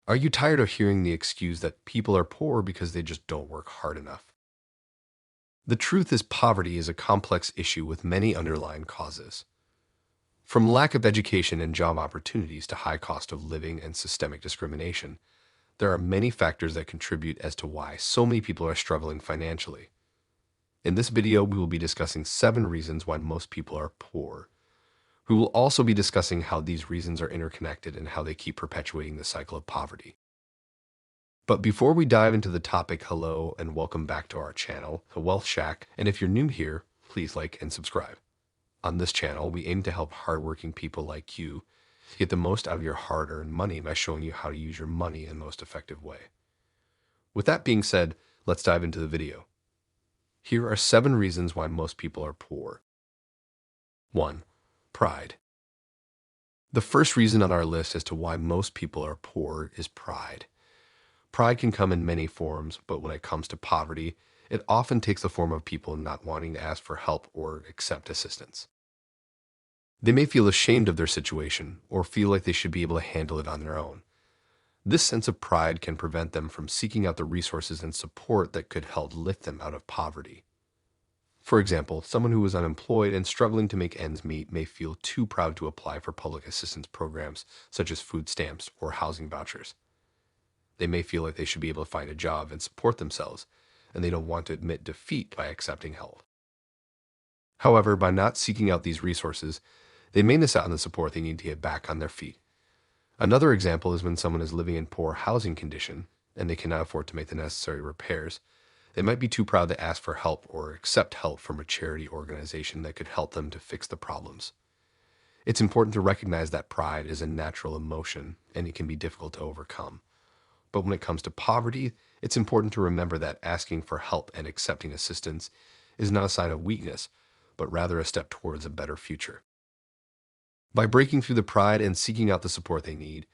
Are you tired of hearing the excuse that people are poor because they just don't work hard enough? The truth is, poverty is a complex issue with many underlying causes. From lack of education and job opportunities to high cost of living and systemic discrimination, there are many factors that contribute as to why so many people are struggling financially. In this video, we will be discussing 7 reasons why most people are poor. We will also be discussing how these reasons are interconnected and how they keep perpetuating the cycle of poverty. But before we dive into the topic, hello and welcome back to our channel, The Wealth Shack, and if you're new here, please like and subscribe. On this channel, we aim to help hardworking people like you get the most out of your hard-earned money by showing you how to use your money in the most effective way. With that being said, let's dive into the video. Here are 7 reasons why most people are poor. 1. Pride. The first reason on our list as to why most people are poor is pride. Pride can come in many forms, but when it comes to poverty, it often takes the form of people not wanting to ask for help or accept assistance. They may feel ashamed of their situation or feel like they should be able to handle it on their own. This sense of pride can prevent them from seeking out the resources and support that could help lift them out of poverty. For example, someone who is unemployed and struggling to make ends meet may feel too proud to apply for public assistance programs such as food stamps or housing vouchers. They may feel like they should be able to find a job and support themselves, and they don't want to admit defeat by accepting help. However, by not seeking out these resources, they may miss out on the support they need to get back on their feet. Another example is when someone is living in poor housing condition and they cannot afford to make the necessary repairs. They might be too proud to ask for help or accept help from a charity organization that could help them to fix the problems. It's important to recognize that pride is a natural emotion and it can be difficult to overcome. But when it comes to poverty, it's important to remember that asking for help and accepting assistance is not a sign of weakness, but rather a step towards a better future. By breaking through the pride and seeking out the support they need,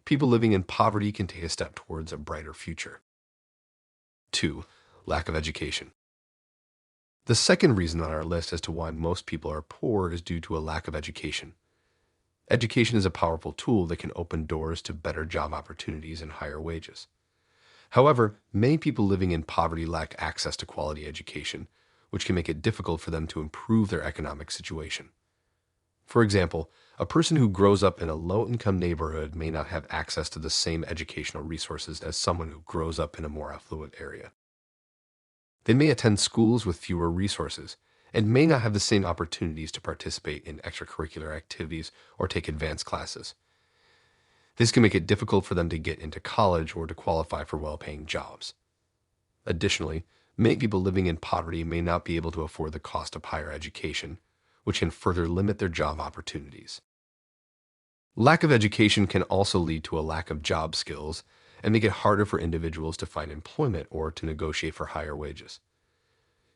people living in poverty can take a step towards a brighter future. 2. Lack of education. The second reason on our list as to why most people are poor is due to a lack of education. Education is a powerful tool that can open doors to better job opportunities and higher wages. However, many people living in poverty lack access to quality education, which can make it difficult for them to improve their economic situation. For example, a person who grows up in a low-income neighborhood may not have access to the same educational resources as someone who grows up in a more affluent area. They may attend schools with fewer resources and may not have the same opportunities to participate in extracurricular activities or take advanced classes. This can make it difficult for them to get into college or to qualify for well-paying jobs. Additionally, many people living in poverty may not be able to afford the cost of higher education, which can further limit their job opportunities. Lack of education can also lead to a lack of job skills and make it harder for individuals to find employment or to negotiate for higher wages.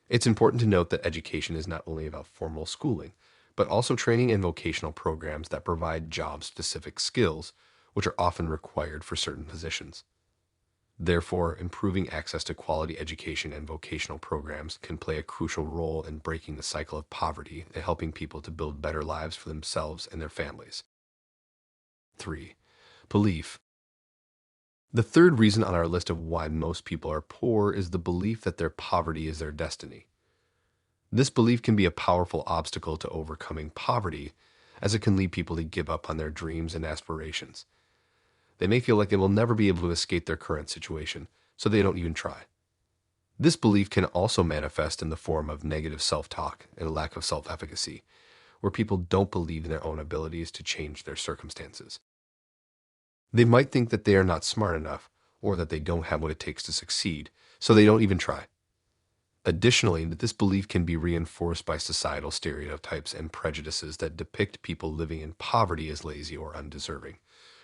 It's important to note that education is not only about formal schooling, but also training and vocational programs that provide job-specific skills, which are often required for certain positions. Therefore, improving access to quality education and vocational programs can play a crucial role in breaking the cycle of poverty and helping people to build better lives for themselves and their families. 3. Belief. The third reason on our list of why most people are poor is the belief that their poverty is their destiny. This belief can be a powerful obstacle to overcoming poverty, as it can lead people to give up on their dreams and aspirations. They may feel like they will never be able to escape their current situation, so they don't even try. This belief can also manifest in the form of negative self-talk and a lack of self-efficacy, where people don't believe in their own abilities to change their circumstances. They might think that they are not smart enough or that they don't have what it takes to succeed, so they don't even try. Additionally, this belief can be reinforced by societal stereotypes and prejudices that depict people living in poverty as lazy or undeserving,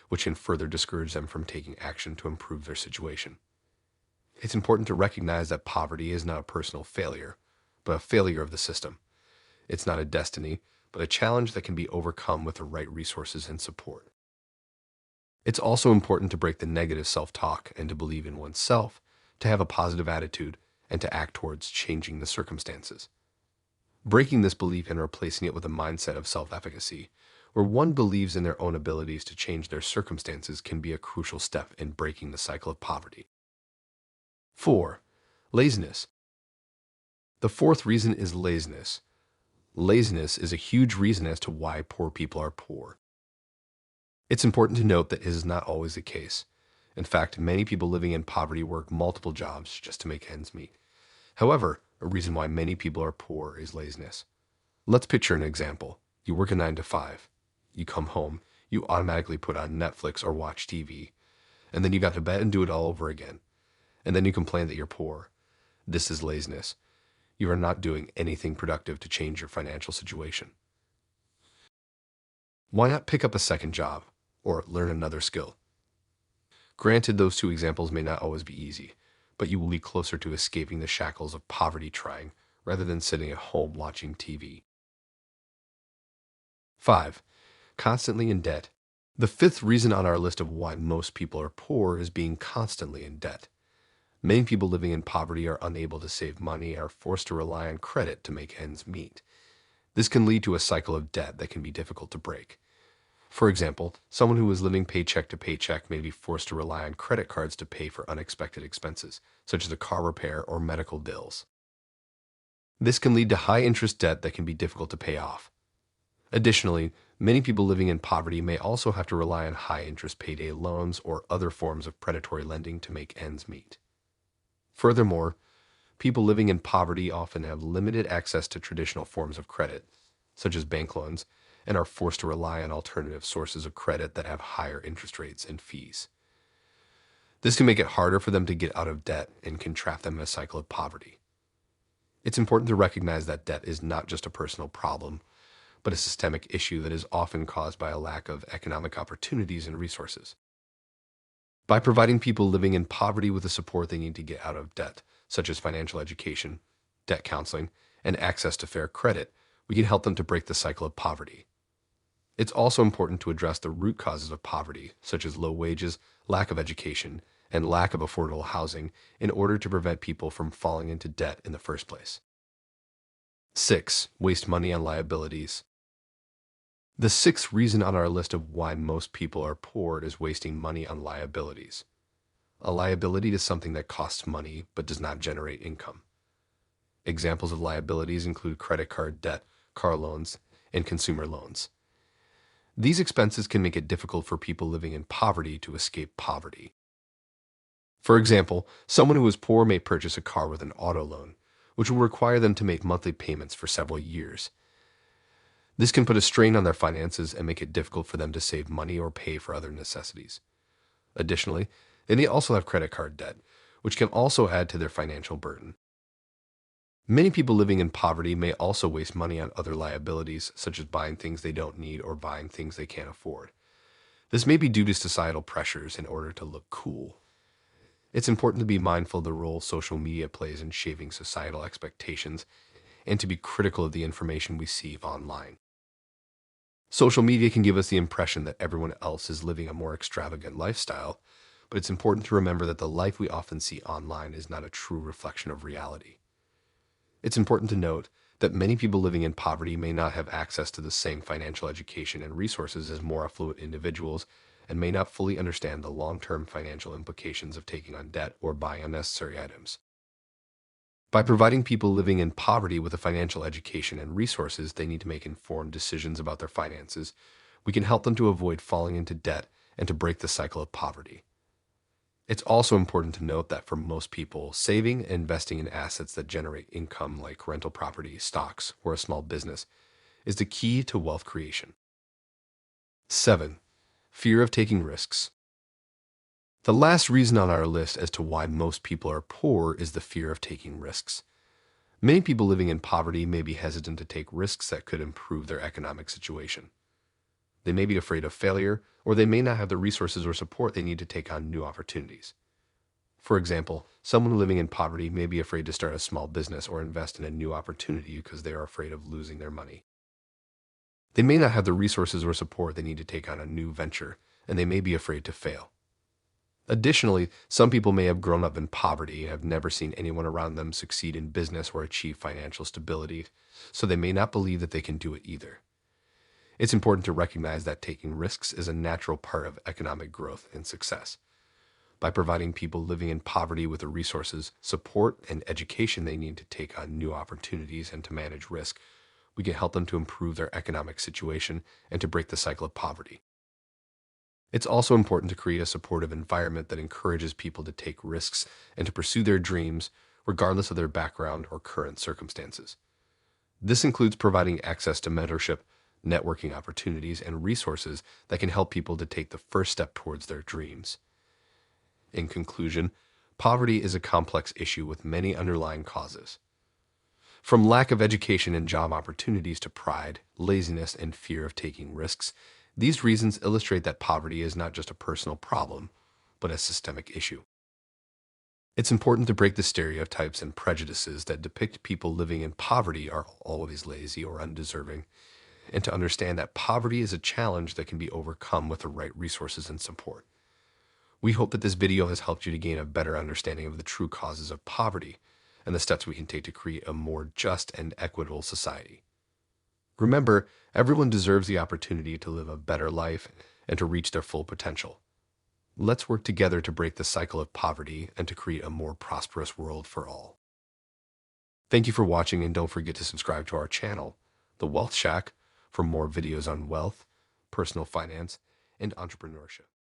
which can further discourage them from taking action to improve their situation. It's important to recognize that poverty is not a personal failure, but a failure of the system. It's not a destiny, but a challenge that can be overcome with the right resources and support. It's also important to break the negative self-talk and to believe in oneself, to have a positive attitude, and to act towards changing the circumstances. Breaking this belief and replacing it with a mindset of self-efficacy, where one believes in their own abilities to change their circumstances, can be a crucial step in breaking the cycle of poverty. 4. Laziness. The fourth reason is laziness. Laziness is a huge reason as to why poor people are poor. It's important to note that it is not always the case. In fact, many people living in poverty work multiple jobs just to make ends meet. However, a reason why many people are poor is laziness. Let's picture an example. You work a 9 to 5. You come home, you automatically put on Netflix or watch TV, and then you got to bed and do it all over again. And then you complain that you're poor. This is laziness. You are not doing anything productive to change your financial situation. Why not pick up a second job or learn another skill? Granted, those two examples may not always be easy, but you will be closer to escaping the shackles of poverty trying rather than sitting at home watching TV. 5. Constantly in debt. The fifth reason on our list of why most people are poor is being constantly in debt. Many people living in poverty are unable to save money and are forced to rely on credit to make ends meet. This can lead to a cycle of debt that can be difficult to break. For example, someone who is living paycheck to paycheck may be forced to rely on credit cards to pay for unexpected expenses, such as a car repair or medical bills. This can lead to high-interest debt that can be difficult to pay off. Additionally, many people living in poverty may also have to rely on high-interest payday loans or other forms of predatory lending to make ends meet. Furthermore, people living in poverty often have limited access to traditional forms of credit, such as bank loans, and are forced to rely on alternative sources of credit that have higher interest rates and fees. This can make it harder for them to get out of debt and can trap them in a cycle of poverty. It's important to recognize that debt is not just a personal problem, but a systemic issue that is often caused by a lack of economic opportunities and resources. By providing people living in poverty with the support they need to get out of debt, such as financial education, debt counseling, and access to fair credit, we can help them to break the cycle of poverty. It's also important to address the root causes of poverty, such as low wages, lack of education, and lack of affordable housing, in order to prevent people from falling into debt in the first place. 6. Waste money on liabilities. The sixth reason on our list of why most people are poor is wasting money on liabilities. A liability is something that costs money but does not generate income. Examples of liabilities include credit card debt, car loans, and consumer loans. These expenses can make it difficult for people living in poverty to escape poverty. For example, someone who is poor may purchase a car with an auto loan, which will require them to make monthly payments for several years. This can put a strain on their finances and make it difficult for them to save money or pay for other necessities. Additionally, they may also have credit card debt, which can also add to their financial burden. Many people living in poverty may also waste money on other liabilities, such as buying things they don't need or buying things they can't afford. This may be due to societal pressures in order to look cool. It's important to be mindful of the role social media plays in shaping societal expectations and to be critical of the information we see online. Social media can give us the impression that everyone else is living a more extravagant lifestyle, but it's important to remember that the life we often see online is not a true reflection of reality. It's important to note that many people living in poverty may not have access to the same financial education and resources as more affluent individuals and may not fully understand the long-term financial implications of taking on debt or buying unnecessary items. By providing people living in poverty with the financial education and resources they need to make informed decisions about their finances, we can help them to avoid falling into debt and to break the cycle of poverty. It's also important to note that for most people, saving and investing in assets that generate income like rental property, stocks, or a small business is the key to wealth creation. 7. Fear of taking risks. The last reason on our list as to why most people are poor is the fear of taking risks. Many people living in poverty may be hesitant to take risks that could improve their economic situation. They may be afraid of failure, or they may not have the resources or support they need to take on new opportunities. For example, someone living in poverty may be afraid to start a small business or invest in a new opportunity because they are afraid of losing their money. They may not have the resources or support they need to take on a new venture, and they may be afraid to fail. Additionally, some people may have grown up in poverty and have never seen anyone around them succeed in business or achieve financial stability, so they may not believe that they can do it either. It's important to recognize that taking risks is a natural part of economic growth and success. By providing people living in poverty with the resources, support, and education they need to take on new opportunities and to manage risk, we can help them to improve their economic situation and to break the cycle of poverty. It's also important to create a supportive environment that encourages people to take risks and to pursue their dreams, regardless of their background or current circumstances. This includes providing access to mentorship, networking opportunities, and resources that can help people to take the first step towards their dreams. In conclusion, poverty is a complex issue with many underlying causes. From lack of education and job opportunities to pride, laziness, and fear of taking risks, these reasons illustrate that poverty is not just a personal problem, but a systemic issue. It's important to break the stereotypes and prejudices that depict people living in poverty are always lazy or undeserving, and to understand that poverty is a challenge that can be overcome with the right resources and support. We hope that this video has helped you to gain a better understanding of the true causes of poverty and the steps we can take to create a more just and equitable society. Remember, everyone deserves the opportunity to live a better life and to reach their full potential. Let's work together to break the cycle of poverty and to create a more prosperous world for all. Thank you for watching, and don't forget to subscribe to our channel, The Wealth Shack, for more videos on wealth, personal finance, and entrepreneurship.